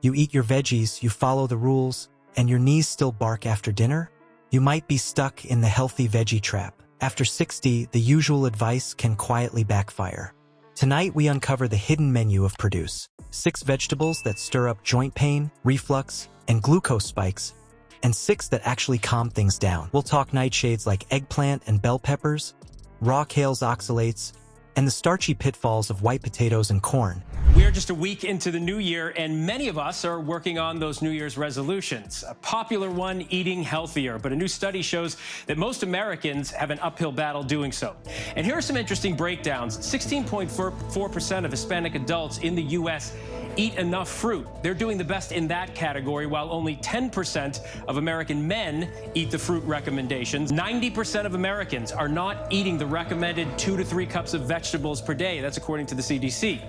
You eat your veggies, you follow the rules, and your knees still bark after dinner? You might be stuck in the healthy veggie trap. After 60, the usual advice can quietly backfire. Tonight we uncover the hidden menu of Produce. 6 vegetables that stir up joint pain, reflux, and glucose spikes, and 6 that actually calm things down. We'll talk nightshades like eggplant and bell peppers, raw kale's oxalates, and the starchy pitfalls of white potatoes and corn. We're just a week into the new year, and many of us are working on those New Year's resolutions. A popular one, eating healthier, but a new study shows that most Americans have an uphill battle doing so. And here are some interesting breakdowns. 16.4% of Hispanic adults in the U.S. eat enough fruit. They're doing the best in that category, while only 10% of American men eat the fruit recommendations. 90% of Americans are not eating the recommended 2 to 3 cups of vegetables per day. That's according to the CDC.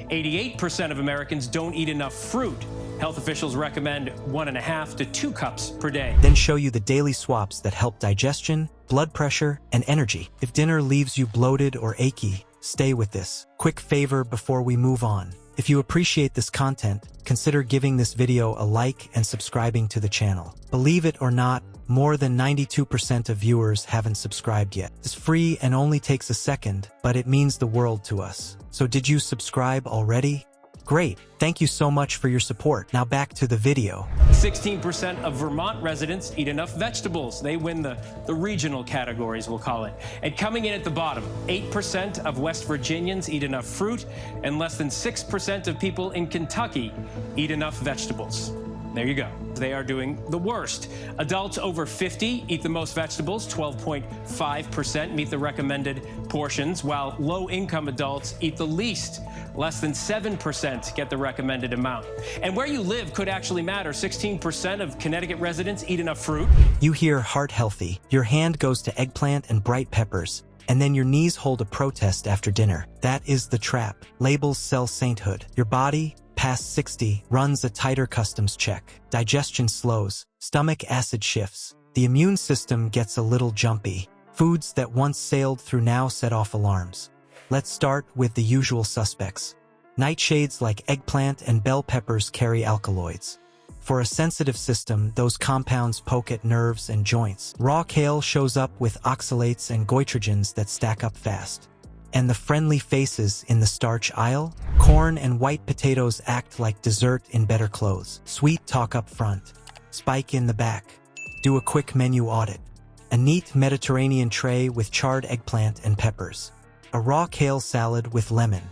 88% of Americans don't eat enough fruit. Health officials recommend 1.5 to 2 cups per day. Then show you the daily swaps that help digestion, blood pressure, and energy. If dinner leaves you bloated or achy, stay with this. Quick favor before we move on. If you appreciate this content, consider giving this video a like and subscribing to the channel. Believe it or not, more than 92% of viewers haven't subscribed yet. It's free and only takes a second, but it means the world to us. So did you subscribe already? Great, thank you so much for your support. Now back to the video. 16% of Vermont residents eat enough vegetables. They win the regional categories, we'll call it. And coming in at the bottom, 8% of West Virginians eat enough fruit, and less than 6% of people in Kentucky eat enough vegetables. There you go. They are doing the worst. Adults over 50 eat the most vegetables, 12.5% meet the recommended portions, while low-income adults eat the least. Less than 7% get the recommended amount. And where you live could actually matter. 16% of Connecticut residents eat enough fruit. You hear heart healthy, your hand goes to eggplant and bright peppers, and then your knees hold a protest after dinner. That is the trap. Labels sell sainthood. Your body, past 60, runs a tighter customs check. Digestion slows, stomach acid shifts. The immune system gets a little jumpy. Foods that once sailed through now set off alarms. Let's start with the usual suspects. Nightshades like eggplant and bell peppers carry alkaloids. For a sensitive system, those compounds poke at nerves and joints. Raw kale shows up with oxalates and goitrogens that stack up fast. And the friendly faces in the starch aisle? Corn and white potatoes act like dessert in better clothes. Sweet talk up front, spike in the back. Do a quick menu audit. A neat Mediterranean tray with charred eggplant and peppers. A raw kale salad with lemon.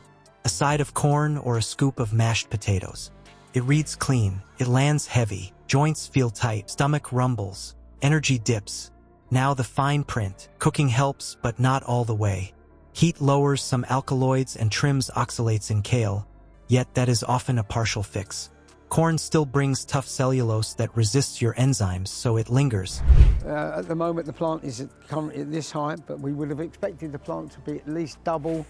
A side of corn or a scoop of mashed potatoes. It reads clean, it lands heavy, joints feel tight, stomach rumbles, energy dips. Now the fine print. Cooking helps, but not all the way. Heat lowers some alkaloids and trims oxalates in kale, yet that is often a partial fix. Corn still brings tough cellulose that resists your enzymes, so it lingers. At the moment, the plant is currently at this height, but we would have expected the plant to be at least double.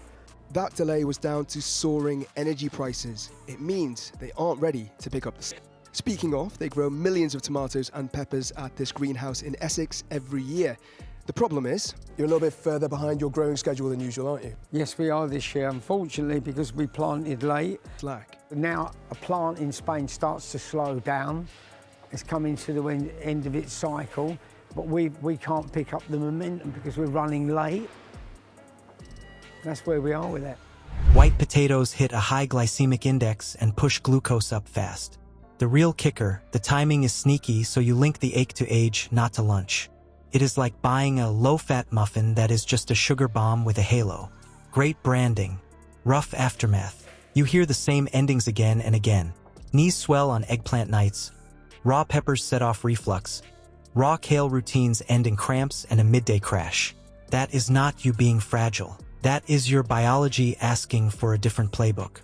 That delay was down to soaring energy prices. It means they aren't ready to pick up the slack. Speaking of, they grow millions of tomatoes and peppers at this greenhouse in Essex every year. The problem is, you're a little bit further behind your growing schedule than usual, aren't you? Yes, we are this year, unfortunately, because we planted late. Slack. Now, a plant in Spain starts to slow down. It's coming to the end of its cycle, but we can't pick up the momentum because we're running late. That's where we are with it. White potatoes hit a high glycemic index and push glucose up fast. The real kicker, the timing is sneaky, so you link the ache to age, not to lunch. It is like buying a low-fat muffin that is just a sugar bomb with a halo. Great branding. Rough aftermath. You hear the same endings again and again. Knees swell on eggplant nights. Raw peppers set off reflux. Raw kale routines end in cramps and a midday crash. That is not you being fragile. That is your biology asking for a different playbook.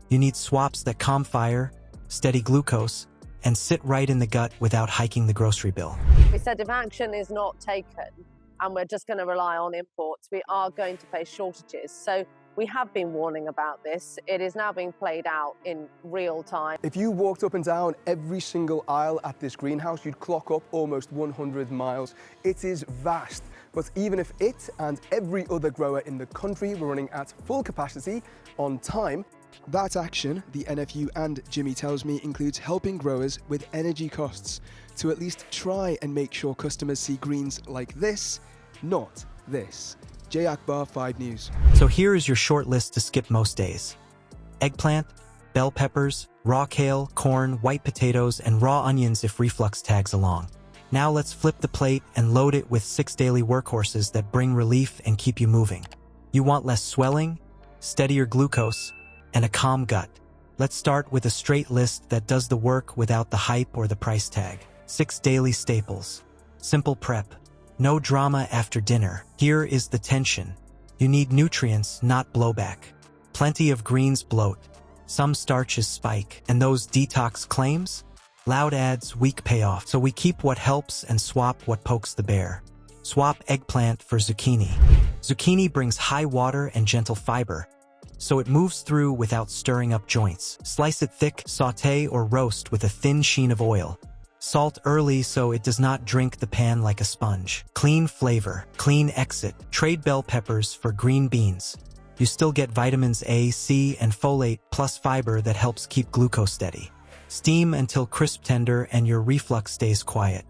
You need swaps that calm fire, steady glucose, and sit right in the gut without hiking the grocery bill. We said if action is not taken and we're just going to rely on imports, we are going to face shortages. So we have been warning about this. It is now being played out in real time. If you walked up and down every single aisle at this greenhouse, you'd clock up almost 100 miles. It is vast. But even if it and every other grower in the country were running at full capacity on time, That action, the NFU and Jimmy tells me, includes helping growers with energy costs to at least try and make sure customers see greens like this, not this. Jay Akbar, 5 News. So here is your short list to skip most days. Eggplant, bell peppers, raw kale, corn, white potatoes, and raw onions if reflux tags along. Now let's flip the plate and load it with 6 daily workhorses that bring relief and keep you moving. You want less swelling, steadier glucose, and a calm gut. Let's start with a straight list that does the work without the hype or the price tag. 6 daily staples. Simple prep. No drama after dinner. Here is the tension. You need nutrients, not blowback. Plenty of greens bloat. Some starches spike. And those detox claims? Loud ads, weak payoff. So we keep what helps and swap what pokes the bear. Swap eggplant for zucchini. Zucchini brings high water and gentle fiber, so it moves through without stirring up joints. Slice it thick, sauté or roast with a thin sheen of oil. Salt early so it does not drink the pan like a sponge. Clean flavor, clean exit. Trade bell peppers for green beans. You still get vitamins A, C, and folate plus fiber that helps keep glucose steady. Steam until crisp tender and your reflux stays quiet.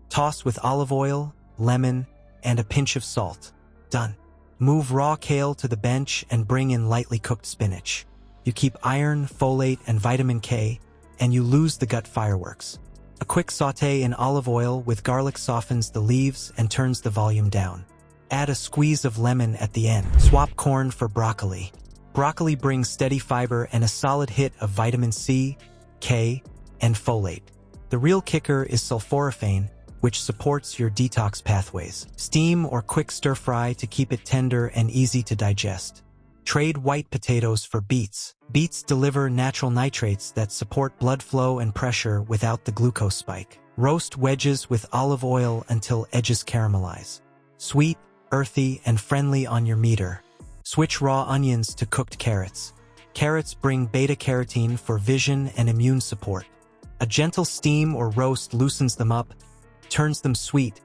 Toss with olive oil, lemon, and a pinch of salt. Done. Move raw kale to the bench and bring in lightly cooked spinach. You keep iron, folate, and vitamin K, and you lose the gut fireworks. A quick sauté in olive oil with garlic softens the leaves and turns the volume down. Add a squeeze of lemon at the end. Swap corn for broccoli. Broccoli brings steady fiber and a solid hit of vitamin C, K, and folate. The real kicker is sulforaphane, which supports your detox pathways. Steam or quick stir fry to keep it tender and easy to digest. Trade white potatoes for beets. Beets deliver natural nitrates that support blood flow and pressure without the glucose spike. Roast wedges with olive oil until edges caramelize. Sweet, earthy, and friendly on your meter. Switch raw onions to cooked carrots. Carrots bring beta-carotene for vision and immune support. A gentle steam or roast loosens them up, turns them sweet,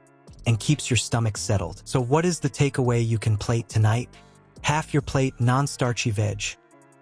and keeps your stomach settled. So what is the takeaway you can plate tonight? Half your plate non-starchy veg.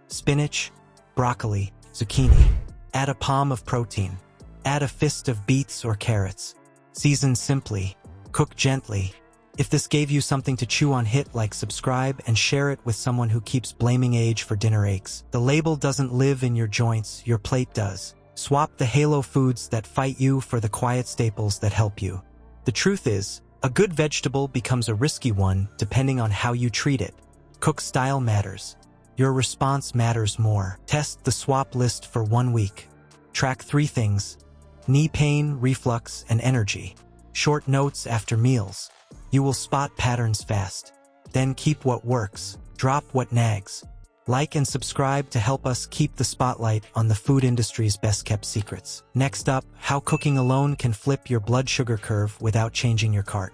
Spinach, broccoli, zucchini. Add a palm of protein. Add a fist of beets or carrots. Season simply. Cook gently. If this gave you something to chew on, hit like, subscribe, and share it with someone who keeps blaming age for dinner aches. The label doesn't live in your joints, your plate does. Swap the halo foods that fight you for the quiet staples that help you. The truth is, a good vegetable becomes a risky one depending on how you treat it. Cook style matters. Your response matters more. Test the swap list for 1 week. Track 3 things: knee pain, reflux, and energy. Short notes after meals. You will spot patterns fast. Then keep what works, drop what nags. Like and subscribe to help us keep the spotlight on the food industry's best-kept secrets. Next up, how cooking alone can flip your blood sugar curve without changing your cart.